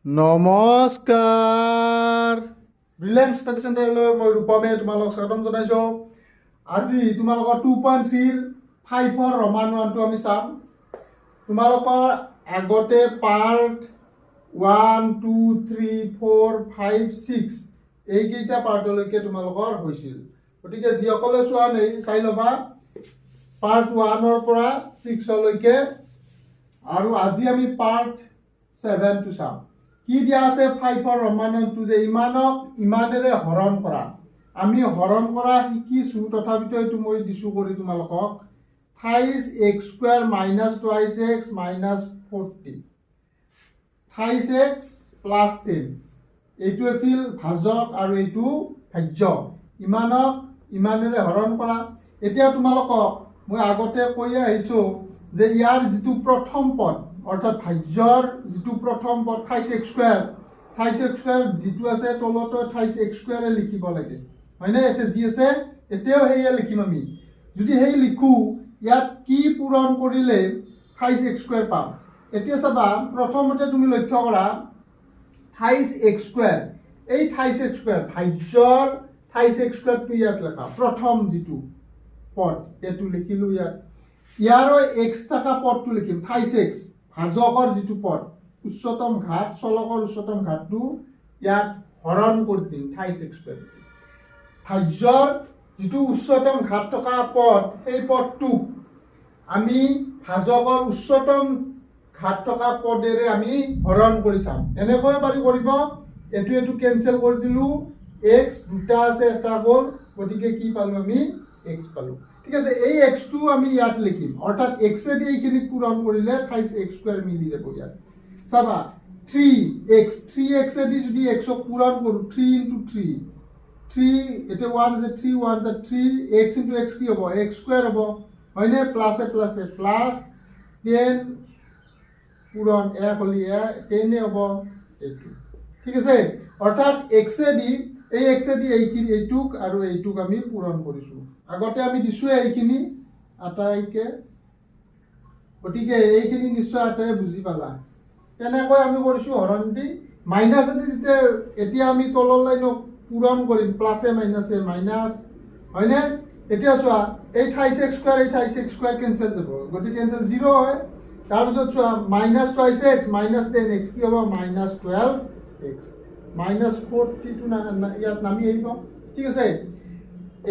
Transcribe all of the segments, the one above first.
নমস্কাৰ brilliant study চেণ্টাৰলৈ মই ৰূপমে তোমালোকক স্বাগতম জনাইছোঁ। আজি তোমালোকৰ 2.3 5 ৰোমান 1টো আমি চাম। তোমালোকৰ আগতে পাৰ্ট 1 2 3 4 5 6 এইকেইটা পাৰ্টলৈকে তোমালোকৰ হৈছিল। গতিকে যিসকলে চোৱা নাই চাই ল'বা পাৰ্ট 1ৰ পৰা 6লৈকে, আৰু আজি আমি পাৰ্ট 7টো চাম। কি দিয়া আছে 5 ৰোমান 1টো যে ইমানক ইমানেৰে হৰণ কৰা। আমি হৰণ কৰা শিকিছোঁ, তথাপিতো এইটো মই দিছোঁ কৰি তোমালোকক। 28x² - 2x - 40 28x + 10 এইটো আছিল ভাজক আৰু এইটো ভাজ্য। ইমানক ইমানেৰে হৰণ কৰা। এতিয়া তোমালোকক মই আগতে কৈ আহিছোঁ যে ইয়াৰ যিটো প্ৰথম পদ অৰ্থাৎ ভাজ্যৰ যিটো প্ৰথম পদ 28x² যিটো আছে তলতো 28x² লিখিব লাগে, হয়নে? এতিয়া যি আছে এতিয়াও সেয়ে লিখিম আমি। যদি সেই লিখোঁ ইয়াত কি পূৰণ কৰিলে 28x² পাম। এতিয়া চাবা প্ৰথমতে তুমি লক্ষ্য কৰা 28x², এই 28x² ভাজ্যৰ 28x²টো ইয়াত লেখা প্ৰথম যিটো পদ এইটো লিখিলোঁ ইয়াত। ইয়াৰো x থকা পদটো লিখিম 28x, ভাজকৰ যিটো পদ উচ্চতম ঘাত চলকৰ উচ্চতম ঘাতটো ইয়াত হৰণ কৰি দিম 28x²। ভাজ্যৰ যিটো উচ্চতম ঘাত থকা পদ সেই পদটোক আমি ভাজকৰ উচ্চতম ঘাত থকা পদেৰে আমি হৰণ কৰি চাম। এনেকৈ পাৰি কৰিব। এইটো কেনচেল কৰি দিলোঁ, x দুটা আছে এটা গ'ল, গতিকে কি পালোঁ আমি x পালোঁ। ঠিক আছে, এই xটো আমি ইয়াত লিখিম, অৰ্থাৎ xেদি এইখিনি পূৰণ কৰিলে 28x² মিলি যাব ইয়াত। চাবা 3xেদি যদি xক পূৰণ কৰোঁ 3 × 3 এতিয়া 1 আছে 3 1 আছে 3 x × x কি হ'ব x² হ'ব, হয়নে? প্লাছে প্লাছে প্লাছ 10 পূৰণ 1 হ'লে 10 হ'ব এইটো। ঠিক আছে, অৰ্থাৎ xেদি এইটোক আৰু এইটোক আমি পূৰণ কৰিছোঁ। আগতে আমি দিছোঁৱে এইখিনি আটাইকে, গতিকে এইখিনি নিশ্চয় আটাই বুজি পালা। তেনেকৈ আমি কৰিছোঁ হৰণ দি। মাইনাছেদি যেতিয়া এতিয়া আমি তলৰ লাইনক পূৰণ কৰিম প্লাছে মাইনাছে মাইনাছ, হয়নে? এতিয়া চোৱা এই 28x² কেনচেল যাব, গতিকে কেনচেল 0 হয়। তাৰপিছত চোৱা -2x - 10x কি হ'ব -12x -40টো ইয়াত নামি আহিব। ঠিক আছে,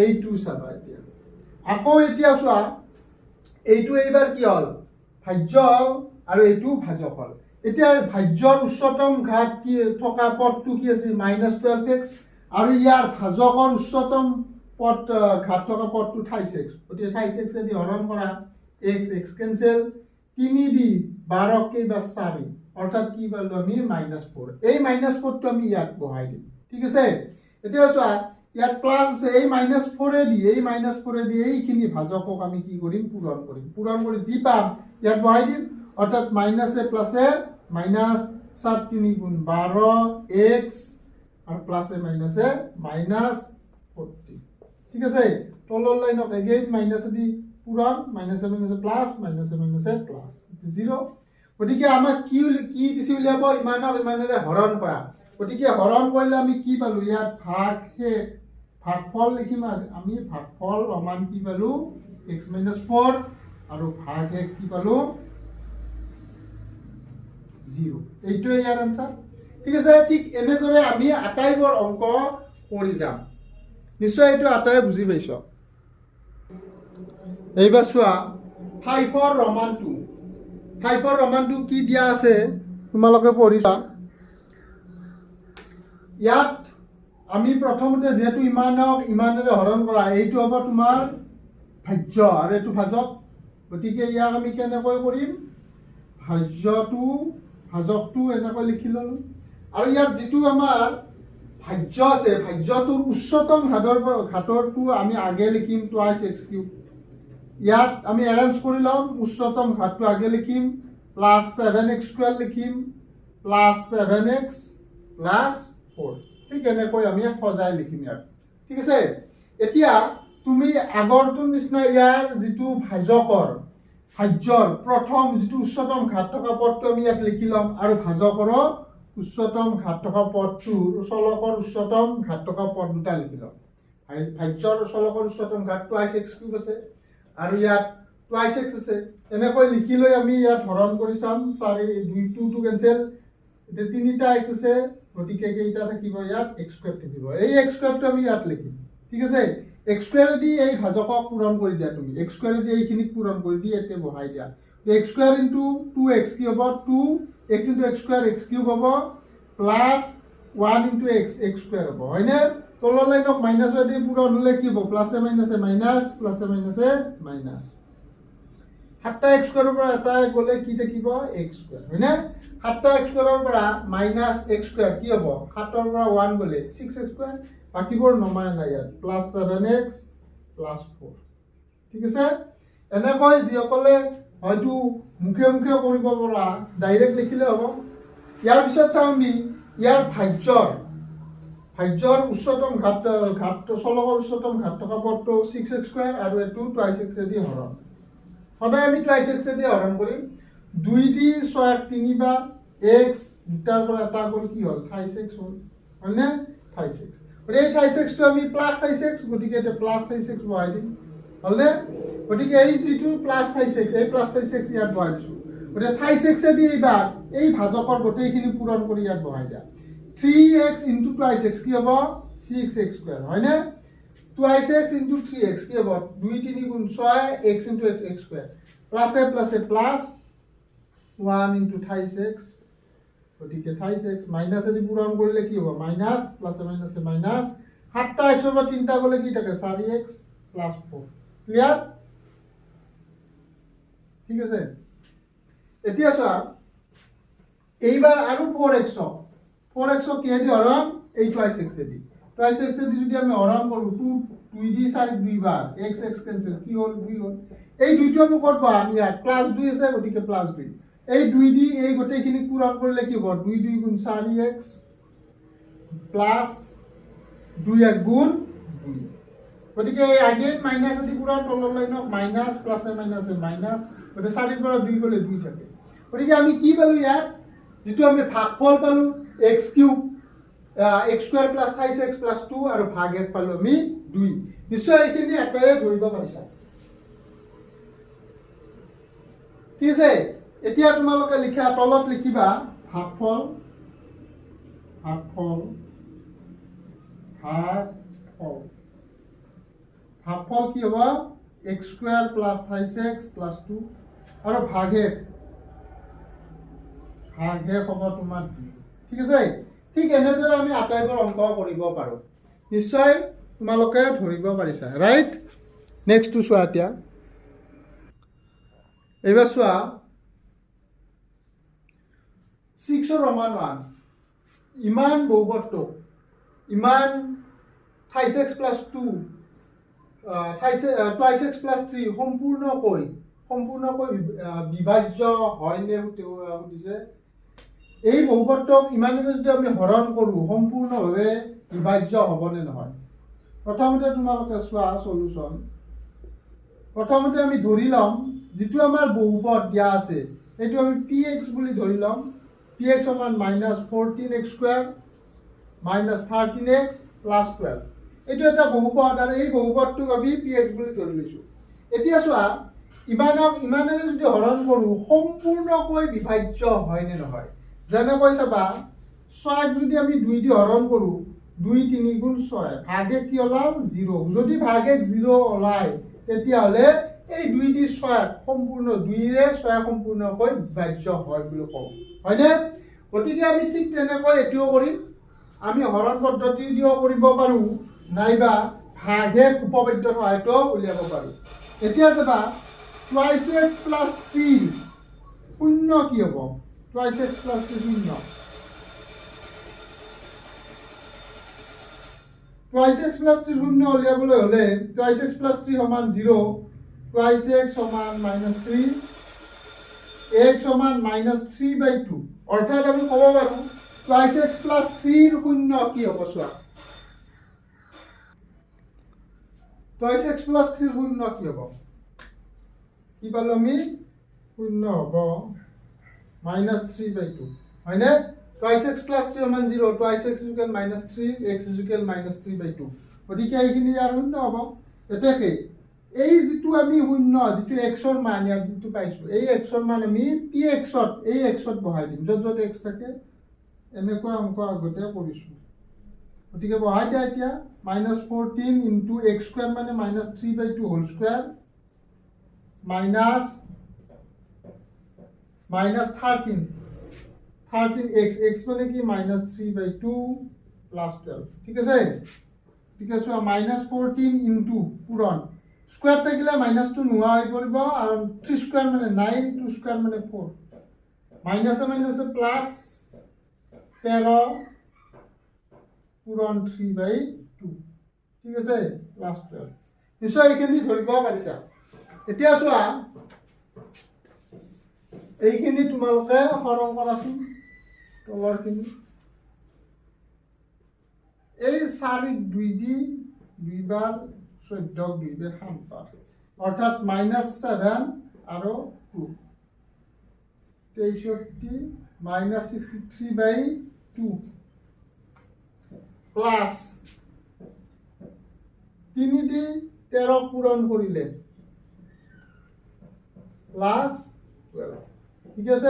এইটো চাবা এতিয়া। আকৌ এতিয়া চোৱা এইটো এইবাৰ কি হ'ল ভাজ্য হ'ল আৰু এইটো ভাজক হ'ল। এতিয়া ভাজ্যৰ উচ্চতম ঘাত কি থকা পদটো কি আছিল -12x, আৰু ইয়াৰ ভাজকৰ উচ্চতম পদ ঘাত থকা পদটো 28x, গতিকে 28xেদি হৰণ কৰা x কেনচেল 3 দি 12 কেইবাৰ 4, অৰ্থাৎ কি পালোঁ আমি -4। এই -4টো আমি ইয়াত বহাই দিম। ঠিক আছে, এতিয়া চোৱা ইয়াত প্লাছ আছে, এই -4এদি এইখিনি ভাজকক আমি কি কৰিম পূৰণ কৰিম। পূৰণ কৰি যি পাম ইয়াত বহাই দিম, অৰ্থাৎ মাইনাছে প্লাছে মাইনাছ 7 × 3 = 12x আৰু প্লাছে মাইনাছে -40। ঠিক আছে, তলৰ লাইনক এগেইন মাইনাছেদি পূৰণ, মাইনাছে মাইনাছে প্লাছ, মাইনাছে মাইনাছে প্লাছ 0। গতিকে আমাক কি দিছে উলিয়াব ইমানক ইমানেৰে হৰণ কৰা। গতিকে হৰণ কৰিলে আমি কি পালোঁ ইয়াত ভাগফল লিখিম আমি। ভাগফল সমান কি পালোঁ x - 4 আৰু ভাগ 1 কি পালোঁ 0। এইটোৱে ইয়াৰ আনসাৰ। ঠিক আছে, ঠিক এনেদৰে আমি আটাইবোৰ অংক কৰি যাম। নিশ্চয় এইটো আটাই বুজি পাইছ। এইবাৰ চোৱা 5 ৰোমান 2 কি দিয়া আছে তোমালোকে পঢ়িছা। ইয়াত আমি প্ৰথমতে যিহেতু ইমানক ইমানেৰে হৰণ কৰা, এইটো হ'ব তোমাৰ ভাজ্য আৰু এইটো ভাজক। গতিকে ইয়াক আমি কেনেকৈ কৰিম, ভাজকটো এনেকৈ লিখি ল'লোঁ। আৰু ইয়াত যিটো আমাৰ ভাজ্য আছে ভাজ্যটোৰ উচ্চতম ঘাতৰটো আমি আগে লিখিম 2x³। ইয়াত আমি এৰেঞ্জ কৰি ল'ম, উচ্চতম ঘাতটো আগে লিখিম, +7x² লিখিম, +7x +4। ঠিক এনেকৈ আমি সজাই লিখিম ইয়াত। ঠিক আছে, এতিয়া তুমি আগৰটোৰ নিচিনা ইয়াৰ যিটো ভাজ্যৰ প্ৰথম যিটো উচ্চতম ঘাত থকা পদটো আমি ইয়াত লিখি ল'ম, আৰু ভাজকৰো উচ্চতম ঘাত থকা পদটোৰ চলকৰ উচ্চতম ঘাত থকা পদ দুটা লিখি লওঁ ভাজ্যৰ চলকৰ উচ্চতম ঘাত টুৱাইছ এক্স কিউব আছে আৰু ইয়াত টুৱাইছ এক্স আছে এনেকৈ লিখি লৈ আমি ইয়াত হৰণ কৰি চাম 2 কেঞ্চেল এতিয়া 3টা এক্স আছে গতিকে কেইটা থাকিব ইয়াত এক্স স্কোয়ার থাকিব এই এক্স স্কোয়ারটো আমি ইয়াত লিখিম ঠিক আছে এক্স স্কোয়ারেদি এই ভাজকক পূৰণ কৰি দিয়া তুমি এক্স স্কোয়াৰেদি এইখিনিক পূৰণ কৰি দি ইয়াতে বহাই দিয়া এক্স স্কোয়ার ইনটু 2x কি হ'ব 2x into x square x cube হ'ব plus 1 into x x square হ'ব হয়নে তলৰ লাইনক মাইনাস দি পূৰণ হলে কি হ'ব প্লাসে মাইনাসে মাইনাস প্লাসে মাইনাসে মাইনাস 7টা x স্কোয়াৰৰ পৰা এটা গলে কি থাকিব x স্কোয়াৰ হয়নে 7টা x স্কোয়াৰৰ পৰা মাইনাস x স্কোয়াৰ কি হ'ব 7ৰ পৰা 1 গলে 6x স্কোয়াৰ বাকিবোৰ নমাই নাই ইয়াত প্লাস 7x প্লাস 4 ঠিক আছে এনেকৈ যিসকলে হয়তো মুখে মুখে কৰিব পৰা ডাইৰেক্ট লিখিলে হ'ব ইয়াৰ পিছত চাওঁ আমি ইয়াৰ ভাজ্যৰ উচ্চতম ঘাত চলকৰ উচ্চতম ঘাত থকা পদটো 6x স্কোয়াৰ আৰু এটো 2x দি হৰণ সদায় আমি 2x দি হৰণ কৰিম 2 দি 6 3 বাৰ x দুটাৰ পৰা এটা কৰি কি হ'ল 28x হ'ল হয়নে 28x আৰু এই 28x টো আমি প্লাস 28x গতিকে এটা প্লাস 28x বহাই দিম হলনে গতিকে এই যিটো প্লাস 28x এই প্লাস 28x ইয়াত বহাই দিছো গতিকে 28x দি এইবাৰ এই ভাজকৰ গোটেইখিনি পূৰণ কৰি ইয়াত বহাই দিয়া 3x into 2x কি হ'ব 6x স্কয়ার হয়নে 2x into 3x কি হ'ব 2 3 গুণ 6 x into x স্কয়ার প্লাসে প্লাসে প্লাস 1 into 28x গতিকে 28x মাইনাসে দি পূৰণ কৰিলে কি হ'ব মাইনাস প্লাসে মাইনাসে মাইনাস 7টা x ৰ পৰা 3টা গলে কি থাকে 4x প্লাস 4 ক্লিয়াৰ ঠিক আছে এতিয়া চোৱা এইবাৰ আৰু 4x 4x কিহেদি হৰণ এই 2x দি 2x দি যদি আমি হৰণ কৰো 2 দি 4 2 বাৰ x কেনসেল কি হ'ল 2 হ'ল এই দুইটো আমি ক'ত পাম ইয়াত প্লাস 2 আছে গতিকে প্লাস 2 এই 2 দি এই গোটেইখিনি পূৰণ কৰিলে কি হ'ব 2 2 গুণ 4x প্লাস 2x গুণ 2 গতিকে আগেইন মাইনাস দি পূৰণ তলৰ লাইনক মাইনাস প্লাসে মাইনাসে মাইনাস গতিকে 4 ৰ পৰা 2 গলে 2 থাকে গতিকে আমি কি পালো ইয়াত যেটো আমি ভাগফল পালো x cube x square plus 28x plus 2 আৰু ভাগেক পালো আমি 2 নিশ্চয় এইখিনি এটাই ধৰিব পাৰিছা ঠিক আছে এতিয়া তোমালোকে লিখা তলত লিখিবা ভাগফল কি হ'ব x square plus 28x plus 2 আৰু ভাগেক হ'ব তোমাৰ 2 ঠিক আছে ঠিক এনেদৰে আমি আটাইবোৰ অংক কৰিব পাৰো নিশ্চয় তোমালোকে ধৰিব পাৰিছা ৰাইট নেক্সট টু চোৱা এতিয়া এইবাৰ চোৱা 6 ৰ ৰোমান 1 ইমান বহুপদটো ইমান 28x প্লাস 2 2x প্লাস 3 সম্পূৰ্ণকৈ বিভাজ্য হয়নে সুধিছে এই বহুপদক ইমানেৰে যদি আমি হৰণ কৰো সম্পূৰ্ণভাৱে বিভাজ্য হ'বনে নহয় প্ৰথমতে তোমালোকে চোৱা সলিউশন প্ৰথমতে আমি ধৰি লম যেটো আমাৰ বহুপদ দিয়া আছে এটো আমি px বুলি ধৰি লম px সমান -14x স্কয়াৰ -13x + 12 এটো এটা বহুপদ আৰু এই বহুপদটোক আমি px বুলি ধৰি লৈছো এতিয়া চোৱা ইমানেৰে যদি হৰণ কৰো সম্পূৰ্ণকৈ বিভাজ্য হয়নে নহয় যেনেকৈ চাবা 6 যদি আমি 2 দি হৰণ কৰো 2 3 গুণ 6 ভাগে কি ওলাল 0 যদি ভাগে 0 ওলাই তেতিয়া হলে এই 2 দি 6 সম্পূৰ্ণ 2 ৰে 6 সম্পূৰ্ণকৈ বিভাজ্য হয় বুলি কওঁ হয়নে গতিকে আমি ঠিক তেনেকৈ এটিও কৰিম আমি হৰণ পদ্ধতি দিও কৰিব পাৰো নাইবা ভাগে উপপাদ্যৰ সহায়ত উলিয়াব পাৰো এতিয়া চাবা 2x + 3 শূন্য কি হ'ব 2x + 3 শূন্য 2x + 3 শূন্য উলিয়াবলৈ হলে 2x + 3 সমান 0 2x সমান -3 x সমান -3/2 অৰ্থাৎ আমি ক'ব পাৰো 2x + 3 ৰ শূন্য কি হ'ব চোৱা 2x + 3 ৰ শূন্য কি হ'ব কি পালো আমি শূন্য হ'ব -3/2 হয়নে twice x plus 3 সমান 0 twice x is equal minus 3 x is equal minus 3/2 গতিকে এইখিনি ইয়াৰ শূন্য হ'ব এতেকে এই যেটো আমি শূন্য যেটো x ৰ মান ইয়াত যেটো পাইছো এই x ৰ মান আমি px ত এই x ত বহাই দিম যত যত x থাকে এনেকুৱা অংক আগতে কৰিছো গতিকে বহাই দিয়া এতিয়া -14 into x square মানে -3/2 whole square13x x মানে কি -3/2 plus 12 ঠিক আছে ঠিক আছে -14 into পূৰণ স্কয়াৰ থাকিলে -2 নোহোৱা হৈ পৰিব আৰু 3 স্কয়াৰ মানে 9 2 স্কয়াৰ মানে 4 মাইনাসে মাইনাসে প্লাস 13 পূৰণ 3/2 ঠিক আছে প্লাস 12 নিশ্চয় এইখিনি ধৰিব পাৰিছা এতিয়া চোৱা এইখিনি তোমালোকে সৰল কৰাচোন তলৰখিনি এই 4 2 দি 2 বাৰ 14 2 বাৰ 7 বাৰ অৰ্থাৎ -7 আৰু 2 63 -63/2 প্লাস 3 দি 13 পূৰণ কৰিলে প্লাস 12 ঠিক আছে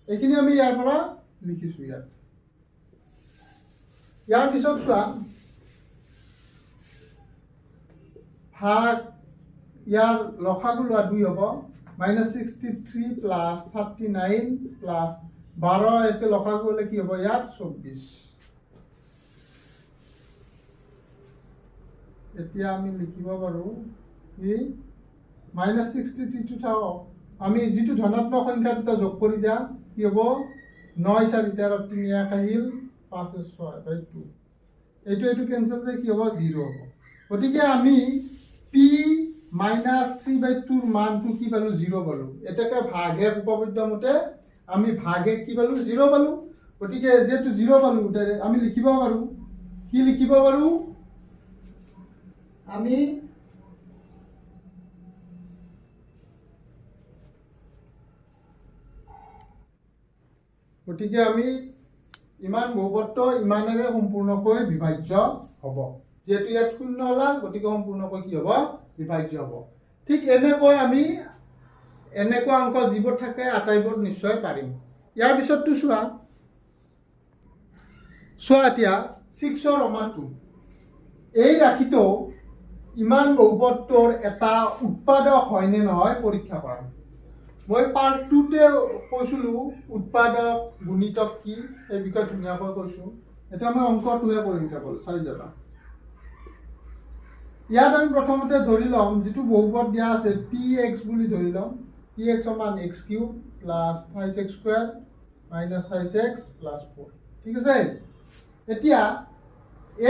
এইখিনি আমি ইয়াৰ পৰা লিখিছো ইয়াৰ পিছত চোৱা ভাগ ইয়াৰ লসাগু লোৱা 2 হ'ব -63 plus 39 plus 12 এতে লসাগু হলে কি হ'ব ইয়াত 24 এতিয়া আমি লিখিব পাৰো কি -63 টো থাও আমি যেটো ধনাত্মক সংখ্যা দুটা যোগ কৰি দিয়া কি হ'ব 9 4 13 3 1 আহিল 5 6/2 এইটো কেনসেল যে কি হ'ব 0 হ'ব গতিকে আমি p -3/2 ৰ মানটো কি পালো 0 পালো এটাকে ভাগে উপপাদ্য মতে আমি ভাগে কি পালো 0 পালো গতিকে যেটো 0 পালো আমি লিখিব পাৰো কি লিখিব পাৰো আমি গতিকে আমি ইমান বহুপত্ৰ ইমানেৰে সম্পূৰ্ণকৈ বিভাজ্য হ'ব যেহেতু ইয়াত শূন্য ওলাল গতিকে সম্পূৰ্ণকৈ কি হ'ব বিভাজ্য হ'ব ঠিক এনেকৈ আমি এনেকুৱা অংক যিবোৰ থাকে আটাইবোৰ নিশ্চয় পাৰিম ইয়াৰ পিছতটো চোৱা এতিয়া 6 ৰ ৰোমান 2 এই ৰাখিটো ইমান বহুপত্ৰৰ এটা উৎপাদক হয় নে নহয় পৰীক্ষা কৰা মই পাৰ্ট 2 তে কৈছিলো উৎপাদক গুণিতক কি এই বিষয়ে ধুনীয়াকৈ কৈছো এটা মই অংক 2 এ কৰিম কেৱল চাই যাবা ইয়াত আমি প্ৰথমতে ধৰি লম যেটো বহুপদ দিয়া আছে px বুলি ধৰি লম px সমান x³ plus 5x² minus 5x plus 4 ঠিক আছে এতিয়া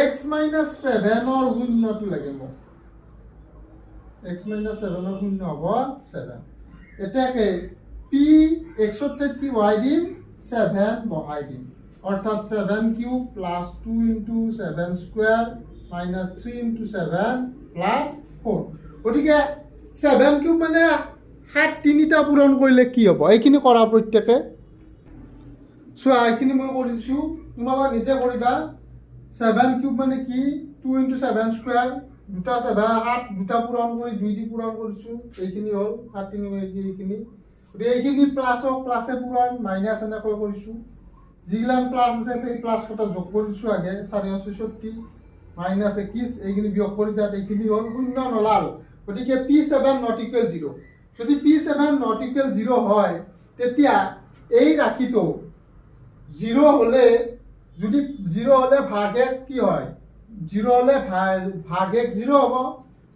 x minus 7 ৰ শূন্যটো লাগে মোক x minus 7 ৰ শূন্য হ'ব 7 এটাকে p x তে কি y দিম 7 বহাই দিম অৰ্থাৎ 7³ plus 2 into 7 square minus 3 into 7 plus 4 গতিকে 7³ মানে 7 তিনিটা পূৰণ কৰিলে কি হ'ব এইখিনি কৰা প্ৰত্যেকে চোৱা এইখিনি মই কৰিছো তোমালোকে নিজে কৰিবা 7³ মানে কি 2 into 7 square দুটা 7 দুটা পূৰণ কৰি 2 দি পূৰণ কৰিছো এইখিনি হ'ল 7 3 এইখিনি গতিকে এইখিনি প্লাছক প্লাছে পূৰণ মাইনাছ এনেকৈ কৰিছো যিগিলান প্লাছ আছে সেই প্লাছ কটা যোগ কৰিছো আগে 466 minus 21 এইখিনি বিয়োগ কৰি যাত এইখিনি হ'ল শূন্য নলাল গতিকে p7 not equal 0 যদি p7 not equal 0 হয় তেতিয়া এই ৰাখিটো 0 হলে যদি 0 হলে ভাগে কি হয় 0 হলে ভাগে 0 হ'ব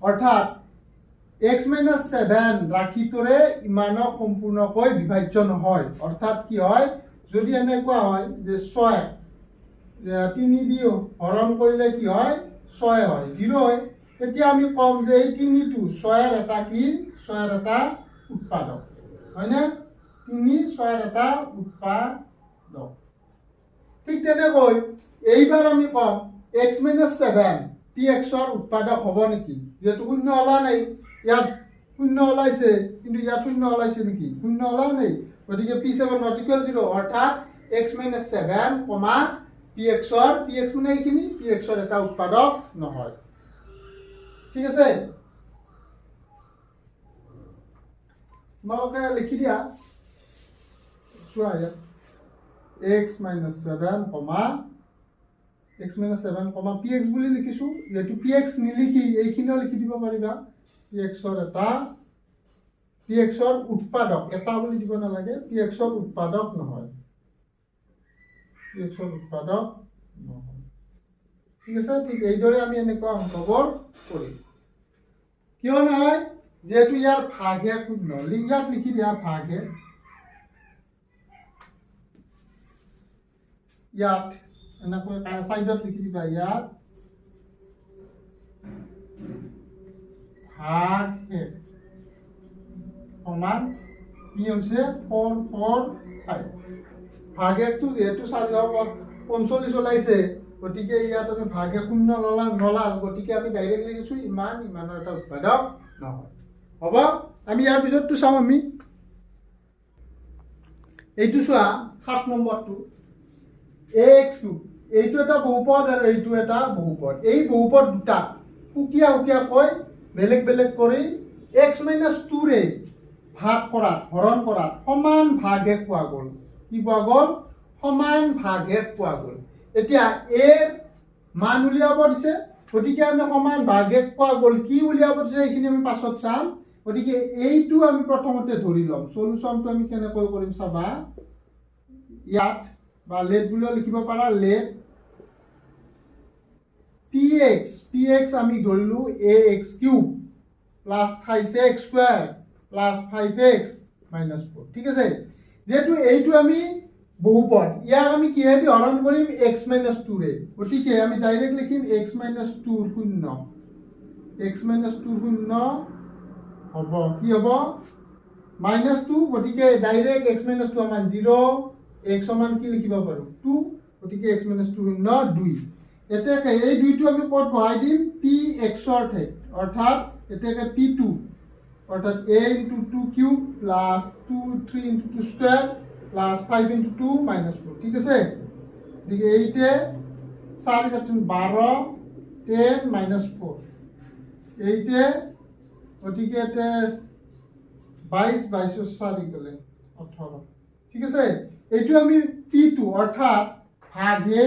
অৰ্থাৎ x - 7 ৰাখিটোৰে ইমানক সম্পূৰ্ণকৈ বিভাজ্য নহয় অৰ্থাৎ কি হয় যদি এনেকুৱা হয় যে 6 3 দি হৰণ কৰিলে কি হয় 6 হয় 0 হয় তেতিয়া আমি কম যে এই 3টো 6 এর এটা কি 6 এর এটা উৎপাদক হয় না 3 6 এর এটা উৎপাদক ঠিক তেনেকৈ এইবাৰ আমি কম x - 7 px ৰ উৎপাদক হ'ব নেকি যেটো শূন্য ওলা নাই ইয়াত শূন্য ওলাইছে কিন্তু ইয়াত শূন্য ওলাইছে নেকি শূন্য ওলা নাই গতিকে p7 not equal 0 অৰ্থাৎ x minus 7 কমা px মানে এইখিনি px এটা উৎপাদক নহয় ঠিক আছে তোমালোকে লিখি দিয়া চোৱা ইয়াত x minus 7 কমা x minus 7 কমা px বুলি লিখিছো যেটো px নিলিখি এইখিনিও লিখি দিব পাৰিবা px এটা px উৎপাদক এটা বুলি দিব নালাগে px উৎপাদক নহয় px উৎপাদক নহয় ঠিক আছে ঠিক এইদৰে আমি এনেকুৱা অংকবোৰ কৰিম কিয় নহয় যেহেতু ইয়াৰ ভাগে শূন্য ইয়াত লিখি দিয়া ভাগে ইয়াত এনেকৈ সাইডত লিখি দিবা ইয়াত ভাগে সমান কি হৈছে 4 4 5 ভাগেটো যেহেতু 45 ওলাইছে গতিকে ইয়াত আমি ভাগে শূন্য নলাল গতিকে আমি ডাইৰেক্ট লিখিছো ইমানৰ এটা উৎপাদক নহয় হ'ব আমি ইয়াৰ পিছতটো চাও আমি এইটো চোৱা 7 নম্বৰটো ax3 এইটো এটা বহুপদ আৰু এইটো এটা বহুপদ এই বহুপদ দুটা উকিয়া কয় বেলেগ বেলেগ কৰি x - 2 ৰে ভাগ কৰা হৰণ কৰা সমান ভাগে পোৱা গ'ল কি পোৱা গ'ল সমান ভাগে পোৱা গ'ল এতিয়া a মান উলিয়াব দিছে গতিকে আমি সমান ভাগে পোৱা গ'ল কি উলিয়াব দিছে এইখিনি আমি পাছত চাম গতিকে এইটো আমি প্ৰথমতে ধৰি লম সলিউশনটো আমি কেনেকৈ কৰিম চাবা ইয়াত বা লেট বুলিও লিখিব পাৰা লেট px আমি ধৰিলো ax³ plus থাইছে x² plus 5x minus 4 ঠিক আছে যেহেতু এইটো আমি বহুপদ ইয়াক আমি কিহেদি হৰণ কৰিম x - 2 ৰে গতিকে আমি ডাইৰেক্ট লিখিম x - 2 শূন্য x - 2 শূন্য হ'ব কি হ'ব -2 গতিকে ডাইৰেক্ট x - 2 সমান 0 x সমান কি লিখিব পাৰো 2 গতিকে x - 2 শূন্য 2 এটাকে এই দুইটো আমি ক'ত বহাই দিম px ৰ ঠাইত অৰ্থাৎ এটাকে p2 অর্থাৎ a into 2 cube plus 3 into 2 square plus 5 into 2 minus 4 ঠিক আছে ঠিক এইতে 4 7 12 10 minus 4 এইতে ওটিকে এতে 22 22 4 গলে 18 ঠিক আছে এইটো আমি p2 অর্থাৎ ভাগে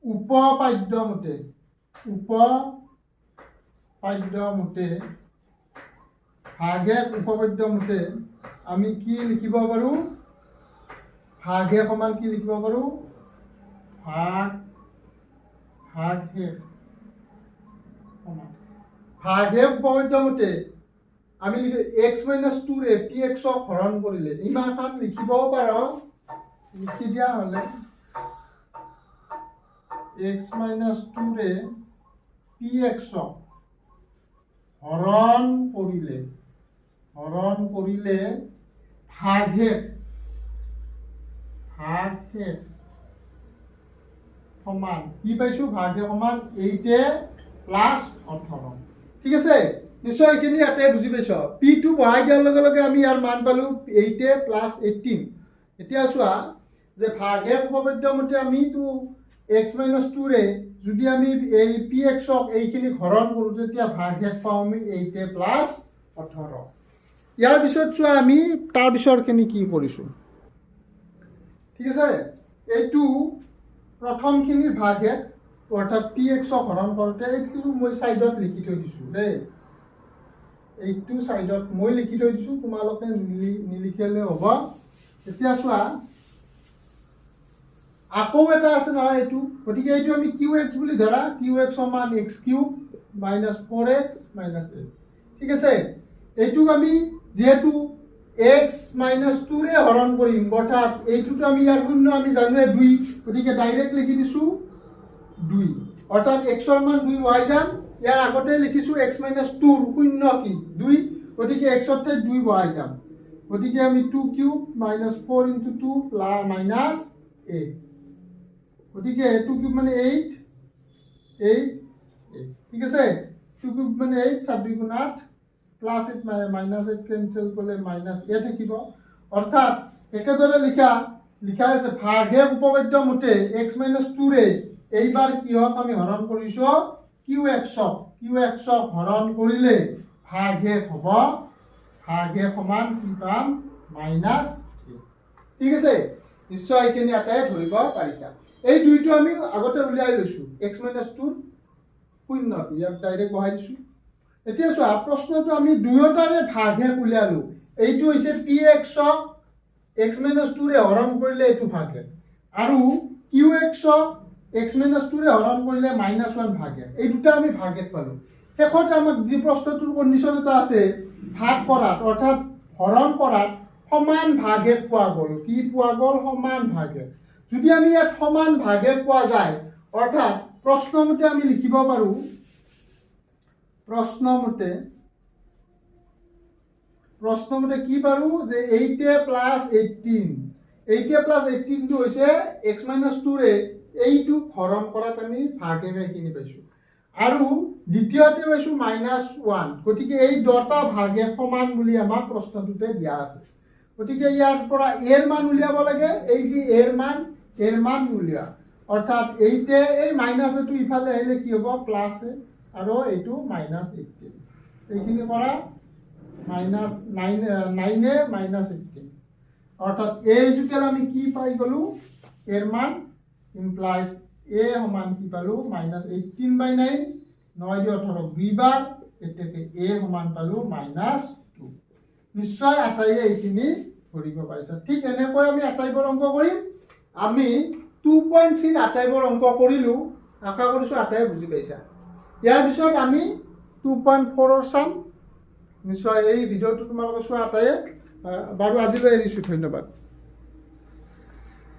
উপপাদ্য মতে ভাগে উপপাদ্য মতে আমি কি লিখিব পাৰো ভাগে সমান কি লিখিব পাৰো ভাগে উপপাদ্য মতে আমি x - 2 ৰে px হৰণ কৰিলে ইমানখন লিখিবও পাৰো লিখি দিয়া হলে x - 2 ৰে px হৰণ কৰিলে ভাগে সমান কি পাইছো ভাগে সমান 8 প্লাস 18 ঠিক আছে নিশ্চয় এখিনি ইয়াতে বুজি পাইছো p2 বহাই দিয়াৰ লগে লগে আমি ইয়াৰ মান পালো 8 প্লাস 18 এতিয়া চোৱা যে ভাগে উপপাদ্য মতে আমি তো x - 2 ৰে যদি আমি এই px এইখিনি হৰণ কৰো তেতিয়া ভাগে পাও আমি 8 প্লাস 18 ইয়াৰ পিছত চোৱা আমি তাৰ পিছৰখিনি কি কৰিছো ঠিক আছে এইটো প্ৰথমখিনিৰ ভাগে অৰ্থাৎ px হৰণ কৰোতে এইটো মই সাইডত লিখি থৈ দিছো দেই এইটো সাইডত মই লিখি থৈ দিছো তোমালোকে নিলিখিলে হ'ব এতিয়া চোৱা আকৌ এটা আছে নহয় এইটো গতিকে এইটো আমি qx বুলি ধৰা qx সমান x³ - 4x - 8 ঠিক আছে এইটো আমি যেহেতু x - 2 ৰে হৰণ কৰিম অৰ্থাৎ এইটোটো আমি ইয়াৰ শূন্য আমি জানোৱে 2 গতিকে ডাইৰেক্ট লিখি দিছো 2 অৰ্থাৎ x ৰ মান 2 বহাই যাম ইয়াৰ আগতে লিখিছো x - 2 ৰ শূন্য কি 2 গতিকে x ৰ ঠাইত 2 বহাই যাম গতিকে আমি 2³ - 4 * 2 -8 গতিকে 2³ মানে 8 ঠিক আছে 2³ মানে 8 7 2 8 প্লাছ 8 মাইনাছ 8 কেঞ্চেল কৰিলে মাইনাছ এ থাকিব অৰ্থাৎ একেদৰে লিখা আছে ভাগহে উপপাদ্য মতে x - 2ৰে এইবাৰ কিহক আমি হৰণ কৰিছো qx ক হৰণ কৰিলে ভাগহে হ'ব ভাগহে সমান কি পাম মাইনাছ a ঠিক আছে নিশ্চয় এইখিনি আটাই ধৰিব পাৰিছা এই দুইটো আমি আগতে উলিয়াই লৈছো x - 2 শূন্যটো ইয়াক ডাইৰেক্ট বহাই দিছো এতিয়া চোৱা প্ৰশ্নটো আমি দুয়োটাৰে ভাগহে উলিয়ালো এইটো হৈছে px ক x - 2ৰে হৰণ কৰিলে এইটো ভাগহে আৰু qx ক x - 2ৰে হৰণ কৰিলে -1 ভাগহে এই দুটা আমি ভাগহে পালো শেষত আমাক যি প্ৰশ্নটোৰ কণ্ডিশ্যন এটা আছে ভাগ কৰাত অৰ্থাৎ হৰণ কৰাত সমান ভাগে পোৱা গ'ল কি পোৱা গ'ল সমান ভাগে যদি আমি ইয়াত সমান ভাগে পোৱা যায় অৰ্থাৎ প্ৰশ্নমতে আমি লিখিব পাৰো প্ৰশ্নমতে কি পাৰো যে 8 + 18 টো হৈছে x - 2ৰে এইটো হৰণ কৰাত আমি ভাগে কিনি পাইছো আৰু দ্বিতীয়তে পাইছো -1 গতিকে এই দুটা ভাগে সমান বুলি আমাক প্ৰশ্নটোতে দিয়া আছে গতিকে ইয়াৰ পৰা এৰ মান উলিয়াব লাগে এই যে এৰ মান উলিয়া অৰ্থাৎ এইতে এই মাইনাসটো ইফালে আহিলে কি হ'ব প্লাস আৰু এইটো -18 এইখিনি কৰা -9 -18 অৰ্থাৎ a ইকুয়াল আমি কি পাই গলো এর মান ইমপ্লাইজ a সমান কি পালো -18/9 9 * 18 দুইবাৰ এতেকে a সমান পালো -2 নিশ্চয় আটাইয়ে এইখিনি ধৰিব পাৰিছা ঠিক এনেকৈ আমি আটাইবোৰ অংক কৰিম আমি 2.3 আটাইবোৰ অংক কৰিলো আশা কৰিছো আটাই বুজি পাইছা ইয়াৰ পিছত আমি 2.4 ৰ চাম নিশ্চয় এই ভিডিঅটো তোমালোকে চোৱা আটাইয়ে বাৰু আজিলৈ এৰিছো ধন্যবাদ